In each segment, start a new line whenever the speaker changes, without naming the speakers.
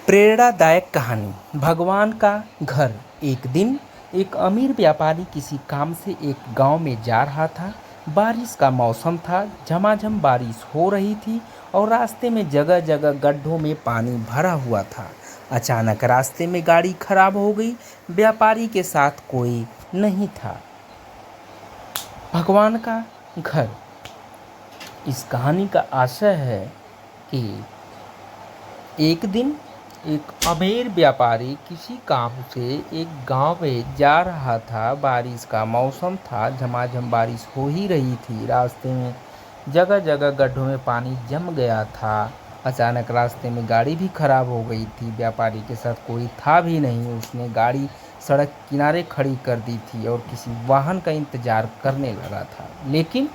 प्रेरणादायक कहानी भगवान का घर। एक दिन एक अमीर व्यापारी किसी काम से एक गांव में जा रहा था। बारिश का मौसम था, झमाझम बारिश हो रही थी और रास्ते में जगह जगह गड्ढों में पानी भरा हुआ था। अचानक रास्ते में गाड़ी खराब हो गई। व्यापारी के साथ कोई नहीं था। भगवान का घर। इस कहानी का आशय है कि एक दिन एक अमीर व्यापारी किसी काम से एक गांव में जा रहा था। बारिश का मौसम था, झमाझम बारिश हो ही रही थी। रास्ते में जगह जगह गड्ढों में पानी जम गया था। अचानक रास्ते में गाड़ी भी खराब हो गई थी। व्यापारी के साथ कोई था भी नहीं। उसने गाड़ी सड़क किनारे खड़ी कर दी थी और किसी वाहन का इंतजार करने लगा था। लेकिन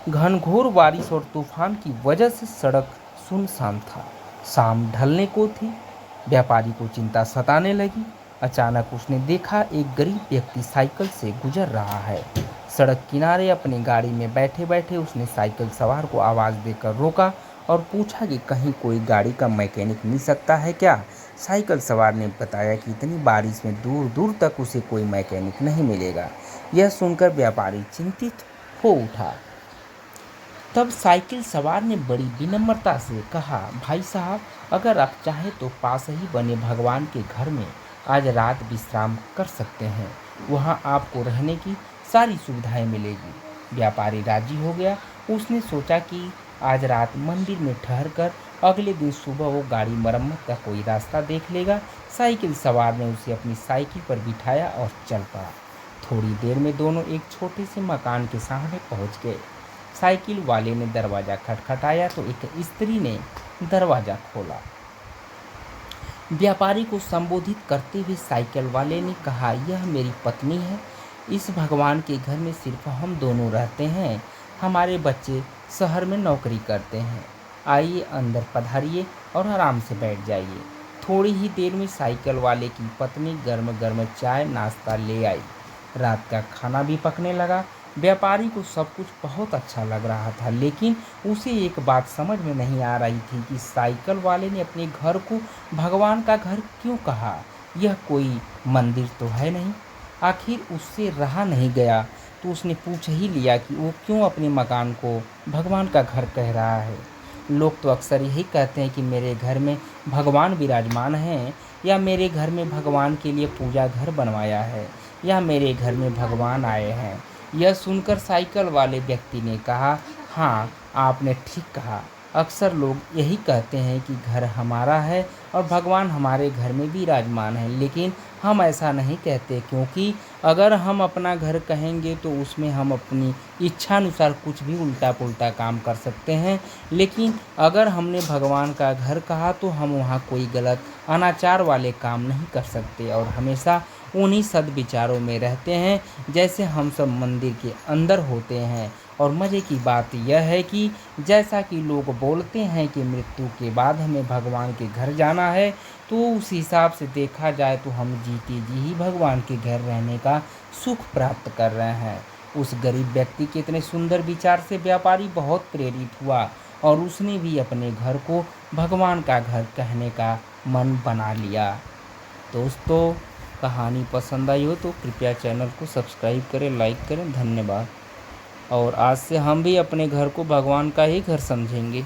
घनघोर बारिश और तूफान की वजह से सड़क सुनसान था। शाम ढलने को थी। व्यापारी को चिंता सताने लगी। अचानक उसने देखा एक गरीब व्यक्ति साइकिल से गुजर रहा है। सड़क किनारे अपनी गाड़ी में बैठे बैठे उसने साइकिल सवार को आवाज़ देकर रोका और पूछा कि कहीं कोई गाड़ी का मैकेनिक मिल सकता है क्या। साइकिल सवार ने बताया कि इतनी बारिश में दूर दूर तक उसे कोई मैकेनिक नहीं मिलेगा। यह सुनकर व्यापारी चिंतित हो उठा। तब साइकिल सवार ने बड़ी विनम्रता से कहा, भाई साहब, अगर आप चाहें तो पास ही बने भगवान के घर में आज रात विश्राम कर सकते हैं। वहाँ आपको रहने की सारी सुविधाएं मिलेगी। व्यापारी राजी हो गया। उसने सोचा कि आज रात मंदिर में ठहरकर अगले दिन सुबह वो गाड़ी मरम्मत का कोई रास्ता देख लेगा। साइकिल सवार ने उसे अपनी साइकिल पर बिठाया और चल पड़ा। थोड़ी देर में दोनों एक छोटे से मकान के सामने पहुंच गए। साइकिल वाले ने दरवाज़ा खटखटाया तो एक स्त्री ने दरवाज़ा खोला। व्यापारी को संबोधित करते हुए साइकिल वाले ने कहा, यह मेरी पत्नी है। इस भगवान के घर में सिर्फ हम दोनों रहते हैं। हमारे बच्चे शहर में नौकरी करते हैं। आइए अंदर पधारिए और आराम से बैठ जाइए। थोड़ी ही देर में साइकिल वाले की पत्नी गर्म गर्म चाय नाश्ता ले आई। रात का खाना भी पकने लगा। व्यापारी को सब कुछ बहुत अच्छा लग रहा था, लेकिन उसे एक बात समझ में नहीं आ रही थी कि साइकिल वाले ने अपने घर को भगवान का घर क्यों कहा। यह कोई मंदिर तो है नहीं। आखिर उससे रहा नहीं गया तो उसने पूछ ही लिया कि वो क्यों अपने मकान को भगवान का घर कह रहा है। लोग तो अक्सर यही कहते हैं कि मेरे घर में भगवान विराजमान हैं, या मेरे घर में भगवान के लिए पूजा घर बनवाया है, या मेरे घर में भगवान आए हैं। यह सुनकर साइकिल वाले व्यक्ति ने कहा, हाँ, आपने ठीक कहा। अक्सर लोग यही कहते हैं कि घर हमारा है और भगवान हमारे घर में विराजमान है, लेकिन हम ऐसा नहीं कहते, क्योंकि अगर हम अपना घर कहेंगे तो उसमें हम अपनी इच्छानुसार कुछ भी उल्टा पुल्टा काम कर सकते हैं। लेकिन अगर हमने भगवान का घर कहा तो हम वहाँ कोई गलत अनाचार वाले काम नहीं कर सकते और हमेशा उन्हीं सद्विचारों में रहते हैं जैसे हम सब मंदिर के अंदर होते हैं। और मज़े की बात यह है कि जैसा कि लोग बोलते हैं कि मृत्यु के बाद हमें भगवान के घर जाना है, तो उस हिसाब से देखा जाए तो हम जीते जी ही भगवान के घर रहने का सुख प्राप्त कर रहे हैं। उस गरीब व्यक्ति के इतने सुंदर विचार से व्यापारी बहुत प्रेरित हुआ और उसने भी अपने घर को भगवान का घर कहने का मन बना लिया। दोस्तों, कहानी पसंद आई हो तो कृपया चैनल को सब्सक्राइब करें, लाइक करें। धन्यवाद। और आज से हम भी अपने घर को भगवान का ही घर समझेंगे।